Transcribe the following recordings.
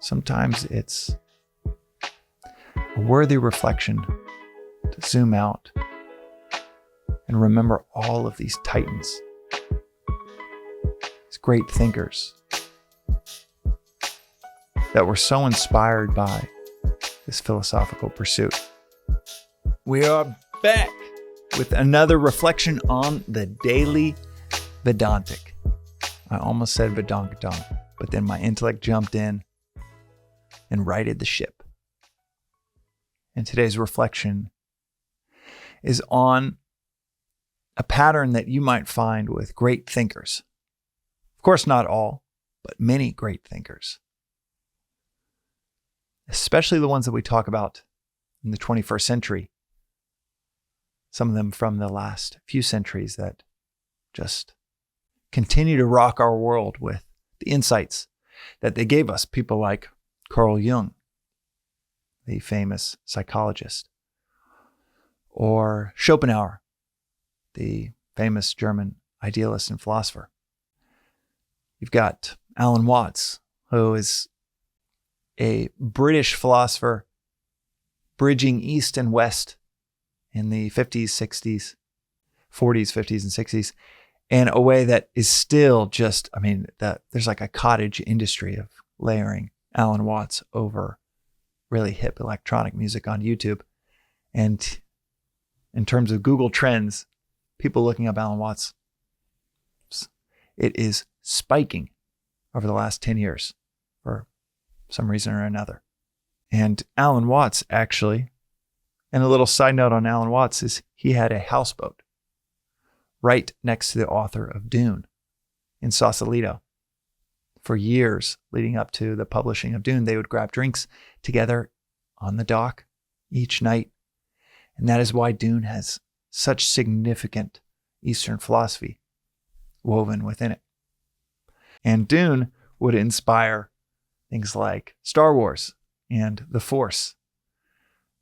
Sometimes it's a worthy reflection to zoom out and remember all of these titans, these great thinkers that were so inspired by this philosophical pursuit. We are back with another reflection on the daily Vedantic. I almost said Vedantic, but then my intellect jumped in and righted the ship. And today's reflection is on a pattern that you might find with great thinkers. Of course, not all, but many great thinkers. Especially the ones that we talk about in the 21st century. Some of them from the last few centuries that just continue to rock our world with the insights that they gave us. People like Carl Jung, the famous psychologist, or Schopenhauer, the famous German idealist and philosopher. You've got Alan Watts, who is a British philosopher bridging East and West in the 50s, 60s, 40s, 50s, and 60s, in a way that is still just, there's like a cottage industry of layering Alan Watts over really hip electronic music on YouTube. And in terms of Google Trends, people looking up Alan Watts, it is spiking over the last 10 years for some reason or another. And Alan Watts actually, and a little side note on Alan Watts is he had a houseboat right next to the author of Dune in Sausalito. For years leading up to the publishing of Dune, they would grab drinks together on the dock each night. And that is why Dune has such significant Eastern philosophy woven within it. And Dune would inspire things like Star Wars and the Force,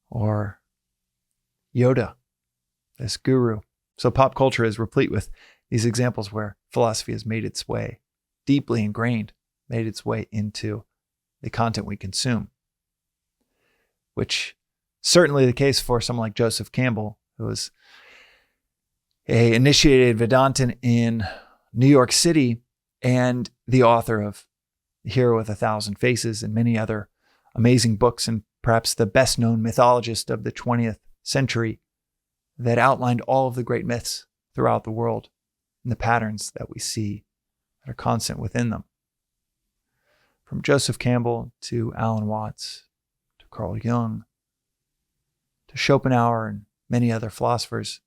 or Yoda, this guru. So pop culture is replete with these examples where philosophy has made its way, deeply ingrained, made its way into the content we consume, which certainly the case for someone like Joseph Campbell, who was an initiated Vedantin in New York City and the author of The Hero with 1,000 Faces and many other amazing books, and perhaps the best known mythologist of the 20th century that outlined all of the great myths throughout the world and the patterns that we see that are constant within them. From Joseph Campbell to Alan Watts to Carl Jung to Schopenhauer and many other philosophers,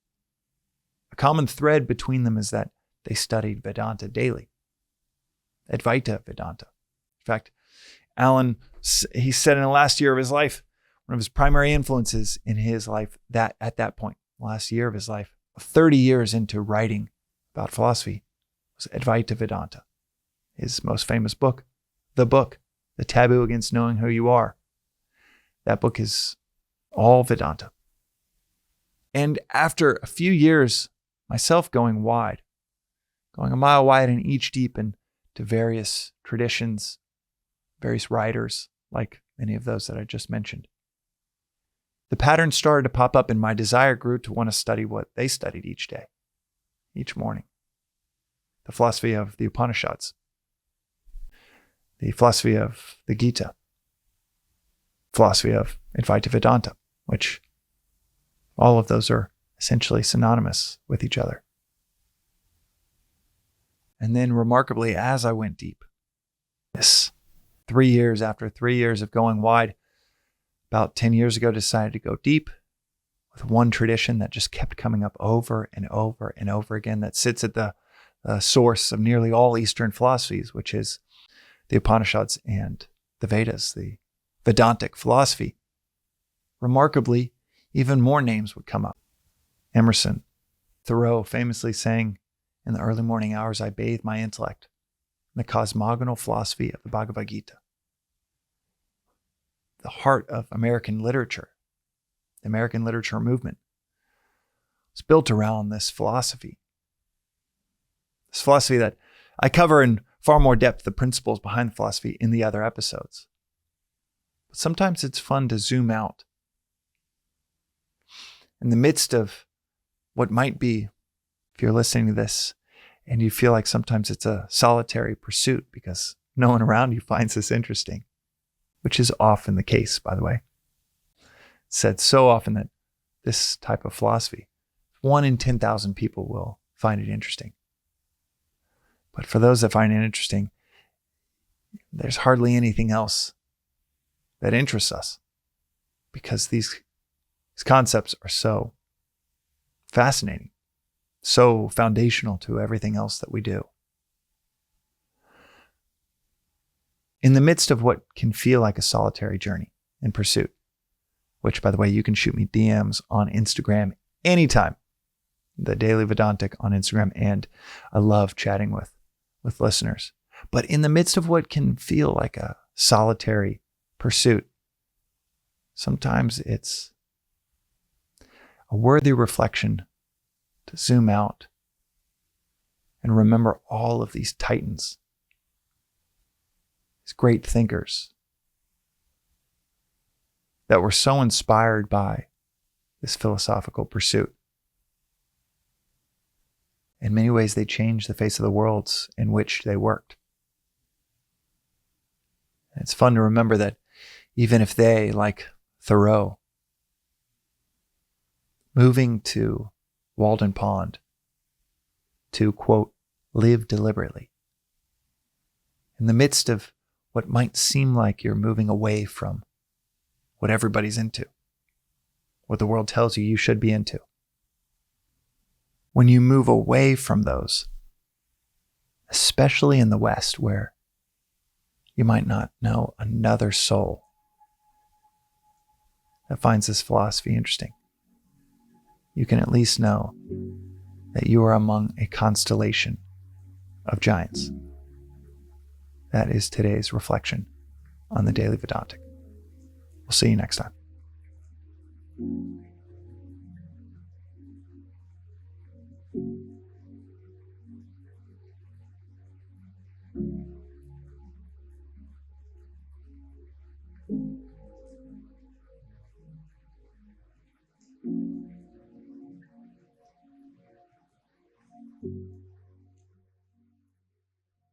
a common thread between them is that they studied Vedanta daily. Advaita Vedanta. In fact, Alan, he said in the last year of his life, one of his primary influences in his life, that at that point, last year of his life, 30 years into writing about philosophy, was Advaita Vedanta. His most famous book, The Taboo Against Knowing Who You Are. That book is all Vedanta. And after a few years, myself going a mile wide and each deep into various traditions, various writers, like many of those that I just mentioned, the pattern started to pop up and my desire grew to want to study what they studied each day, each morning. The philosophy of the Upanishads, the philosophy of the Gita, philosophy of Advaita Vedanta, which all of those are essentially synonymous with each other. And then remarkably, as I went deep, after 3 years of going wide, about 10 years ago, decided to go deep with one tradition that just kept coming up over and over and over again, that sits at the source of nearly all Eastern philosophies, which is the Upanishads and the Vedas, the Vedantic philosophy. Remarkably, even more names would come up. Emerson, Thoreau famously saying, "In the early morning hours, I bathe my intellect in the cosmogonal philosophy of the Bhagavad Gita." The heart of American literature, the American literature movement, was built around this philosophy. This philosophy that I cover in far more depth, the principles behind the philosophy, in the other episodes. But sometimes it's fun to zoom out. In the midst of what might be, if you're listening to this and you feel like sometimes it's a solitary pursuit because no one around you finds this interesting, which is often the case, by the way. It's said so often that this type of philosophy, 1 in 10,000 people will find it interesting. But for those that find it interesting, there's hardly anything else that interests us because these concepts are so fascinating, so foundational to everything else that we do. In the midst of what can feel like a solitary journey and pursuit, which, by the way, you can shoot me DMs on Instagram anytime, the Daily Vedantic on Instagram, and I love chatting with listeners. But in the midst of what can feel like a solitary pursuit, sometimes it's a worthy reflection to zoom out and remember all of these titans, these great thinkers that were so inspired by this philosophical pursuit. In many ways, they changed the face of the worlds in which they worked. And it's fun to remember that even if they, like Thoreau, moving to Walden Pond to, quote, live deliberately, in the midst of what might seem like you're moving away from what everybody's into, what the world tells you should be into. When you move away from those, especially in the West, where you might not know another soul that finds this philosophy interesting, you can at least know that you are among a constellation of giants. That is today's reflection on the Daily Vedantic. We'll see you next time.